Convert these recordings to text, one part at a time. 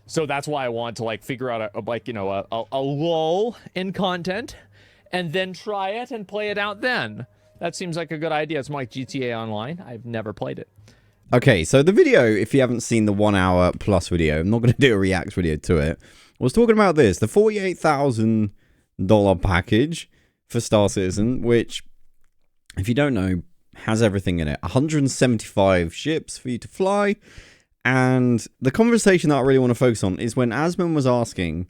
So that's why I want to like figure out a lull in content, and then try it and play it out then. That seems like a good idea. It's more like GTA Online. I've never played it. Okay, so the video, if you haven't seen the 1 hour plus video, I'm not going to do a react video to it. I was talking about this, the $48,000 package for Star Citizen, which, if you don't know, has everything in it. 175 ships for you to fly. And the conversation that I really want to focus on is when Asmon was asking,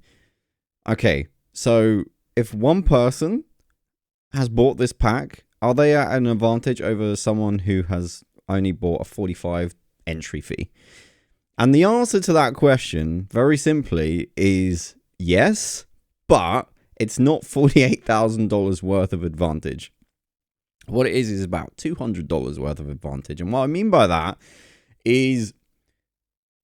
okay, so if one person has bought this pack, are they at an advantage over someone who has only bought a 45 entry fee? And the answer to that question, very simply, is yes, but it's not $48,000 worth of advantage. What it is about $200 worth of advantage. And what I mean by that is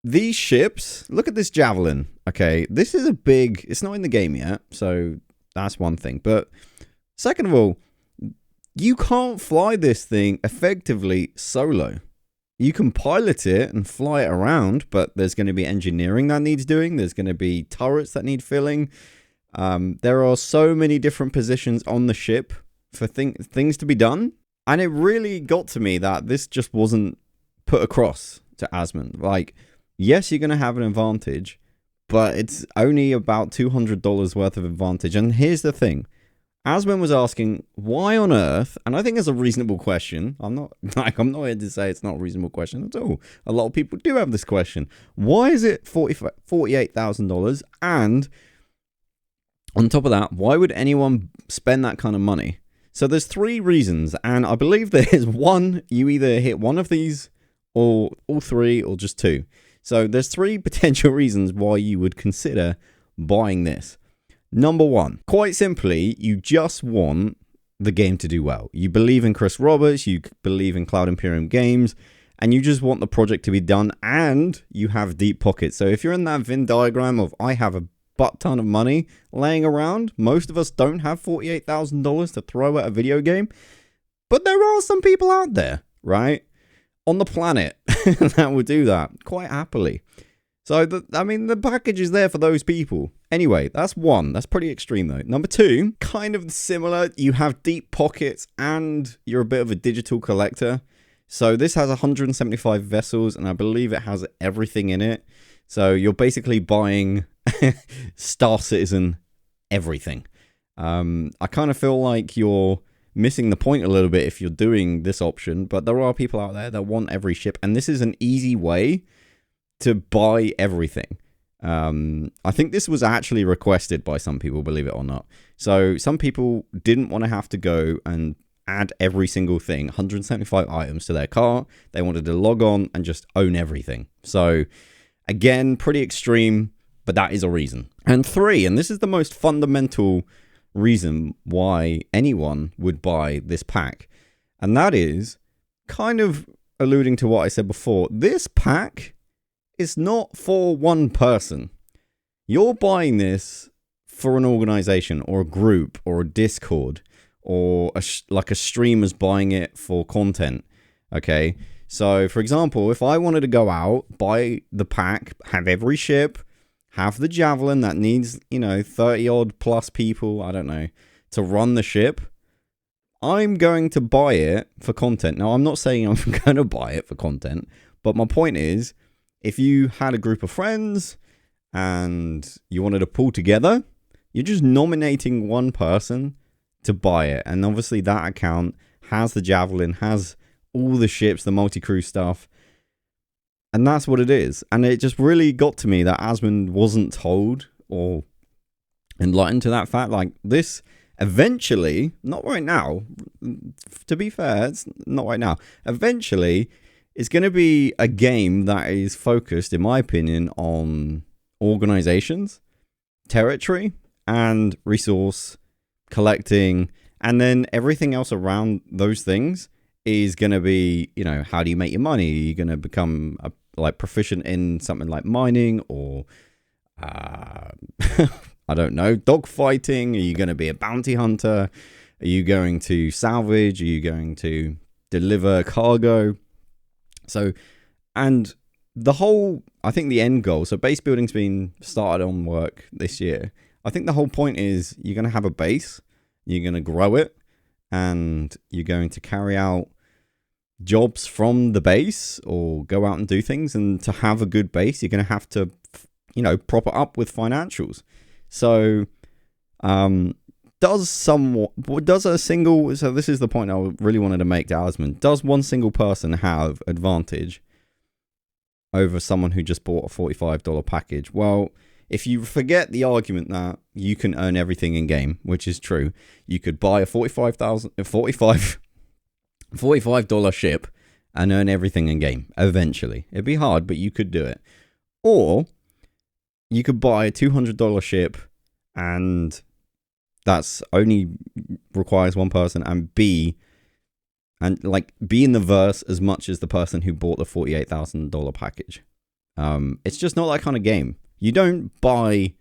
these ships, look at this Javelin. Okay, this is a big, it's not in the game yet, so that's one thing. But second of all, you can't fly this thing effectively solo. You can pilot it and fly it around, but there's going to be engineering that needs doing. There's going to be turrets that need filling. There are so many different positions on the ship for things to be done. And it really got to me that this just wasn't put across to Asmon. Like, yes, you're going to have an advantage, but it's only about $200 worth of advantage. And here's the thing. Asmon was asking, why on earth, and I think it's a reasonable question. I'm not here to say it's not a reasonable question at all. A lot of people do have this question. Why is it $48,000? And on top of that, why would anyone spend that kind of money? So there's 3 reasons, and I believe there is one, you either hit one of these, or all 3, or just 2. So there's 3 potential reasons why you would consider buying this. Number 1, quite simply, you just want the game to do well. You believe in Chris Roberts, you believe in Cloud Imperium Games, and you just want the project to be done, and you have deep pockets. So if you're in that Venn diagram of, I have a butt ton of money laying around, most of us don't have $48,000 to throw at a video game, but there are some people out there, right, on the planet that would do that quite happily. So, the package is there for those people. Anyway, that's 1. That's pretty extreme, though. Number 2, kind of similar. You have deep pockets and you're a bit of a digital collector. So, this has 175 vessels, and I believe it has everything in it. So, you're basically buying Star Citizen everything. I kind of feel like you're missing the point a little bit if you're doing this option, but there are people out there that want every ship, and this is an easy way to buy everything. I think this was actually requested by some people, believe it or not. So some people didn't want to have to go and add every single thing, 175 items to their cart. They wanted to log on and just own everything. So again, pretty extreme, but that is a reason. And 3, and this is the most fundamental reason why anyone would buy this pack, and that is kind of alluding to what I said before. This pack is not for one person. You're buying this for an organization or a group or a Discord or like a streamer's buying it for content. Okay, so for example, if I wanted to go out, buy the pack, have every ship, have the Javelin that needs, 30 odd plus people, I don't know, to run the ship, I'm going to buy it for content. Now, I'm not saying I'm going to buy it for content, but my point is, if you had a group of friends and you wanted to pull together, you're just nominating one person to buy it. And obviously that account has the Javelin, has all the ships, the multi-crew stuff. And that's what it is. And it just really got to me that Asmon wasn't told or enlightened to that fact. Like, this eventually, not right now, to be fair, it's not right now. Eventually, it's going to be a game that is focused, in my opinion, on organizations, territory, and resource collecting. And then everything else around those things is going to be, how do you make your money? Are you going to become proficient in something like mining or, I don't know, dogfighting? Are you going to be a bounty hunter? Are you going to salvage? Are you going to deliver cargo? So, and I think the end goal, so base building's been started on work this year. I think the whole point is you're going to have a base, you're going to grow it, and you're going to carry out jobs from the base or go out and do things. And to have a good base, you're going to have to, prop it up with financials. So, so this is the point I really wanted to make to Asmon. Does one single person have advantage over someone who just bought a $45 package? Well, if you forget the argument that you can earn everything in game, which is true, you could buy a $45 ship and earn everything in game eventually. It'd be hard, but you could do it. Or you could buy a $200 ship, and that's only requires one person, and be in the verse as much as the person who bought the $48,000 package. It's just not that kind of game. You don't buy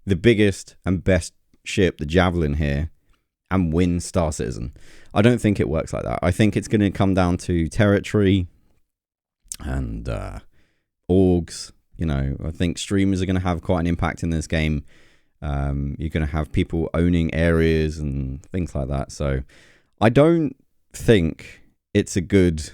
the biggest and best ship, the Javelin here, and win Star Citizen. I don't think it works like that. I think it's going to come down to territory and orgs. I think streamers are going to have quite an impact in this game. You're going to have people owning areas and things like that. So I don't think it's a good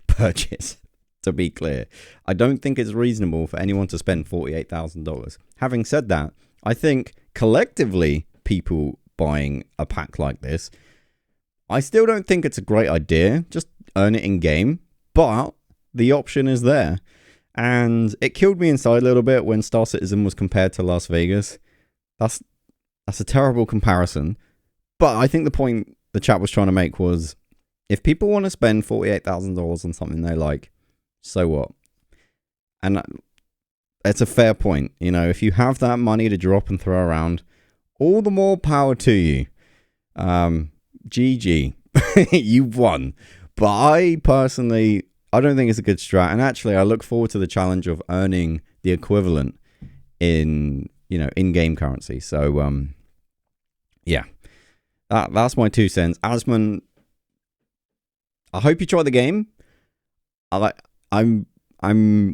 purchase, to be clear. I don't think it's reasonable for anyone to spend $48,000. Having said that, I think collectively people buying a pack like this, I still don't think it's a great idea. Just earn it in game, but the option is there. And it killed me inside a little bit when Star Citizen was compared to Las Vegas. That's a terrible comparison. But I think the point the chat was trying to make was, if people want to spend $48,000 on something they like, so what? And it's a fair point. If you have that money to drop and throw around, all the more power to you. GG. You've won. But I personally, I don't think it's a good strat. And actually, I look forward to the challenge of earning the equivalent in, in-game currency. So, yeah. That's my 2 cents. Asmon, I hope you try the game. I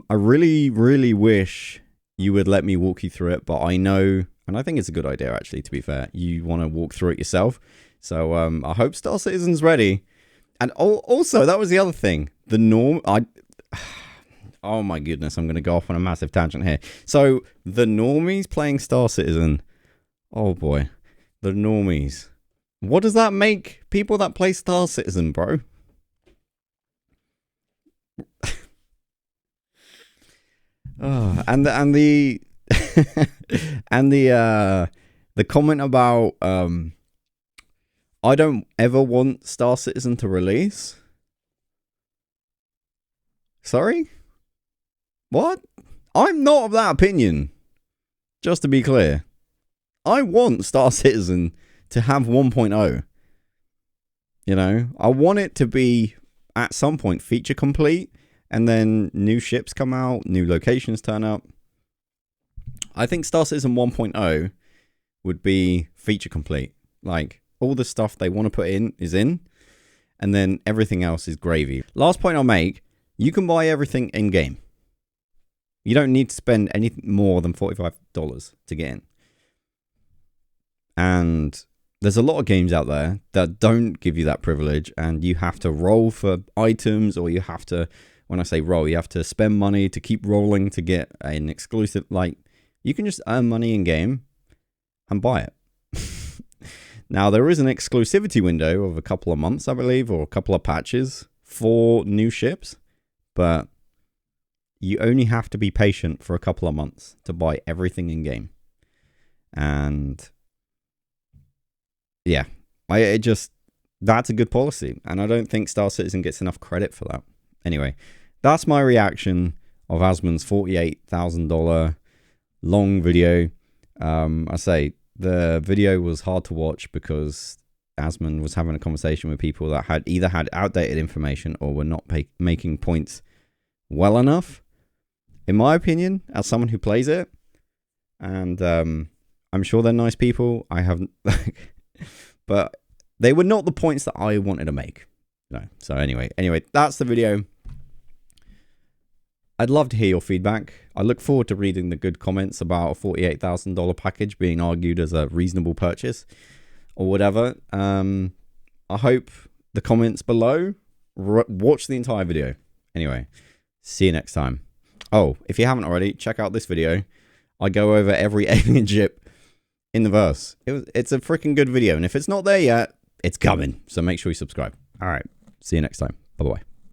really, really wish you would let me walk you through it, but I know, and I think it's a good idea, actually, to be fair. You want to walk through it yourself. So I hope Star Citizen's ready. And also, that was the other thing. Oh my goodness, I'm going to go off on a massive tangent here. So the normies playing Star Citizen. Oh boy, the normies. What does that make people that play Star Citizen, bro? Oh, and the the comment about I don't ever want Star Citizen to release. Sorry? What? I'm not of that opinion. Just to be clear. I want Star Citizen to have 1.0. I want it to be at some point feature complete, and then new ships come out, new locations turn up. I think Star Citizen 1.0 would be feature complete. Like, all the stuff they want to put in is in, and then everything else is gravy. Last point I'll make, you can buy everything in-game. You don't need to spend anything more than $45 to get in. And there's a lot of games out there that don't give you that privilege, and you have to roll for items, or you have to, when I say roll, you have to spend money to keep rolling to get an exclusive. Like, you can just earn money in game and buy it. Now, there is an exclusivity window of a couple of months, I believe, or a couple of patches for new ships, but you only have to be patient for a couple of months to buy everything in game. And yeah, that's a good policy, and I don't think Star Citizen gets enough credit for that. Anyway, that's my reaction of Asmon's $48,000 long video. I say the video was hard to watch because Asmon was having a conversation with people that had either had outdated information or were not making points well enough, in my opinion, as someone who plays it. And I'm sure they're nice people. I haven't, but they were not the points that I wanted to make. No. So anyway, that's the video. I'd love to hear your feedback. I look forward to reading the good comments about a $48,000 package being argued as a reasonable purchase or whatever. I hope the comments below. Watch the entire video. Anyway, see you next time. Oh, if you haven't already, check out this video. I go over every alien ship in the verse. It's a freaking good video. And if it's not there yet, it's coming. So make sure you subscribe. All right. See you next time. Bye-bye.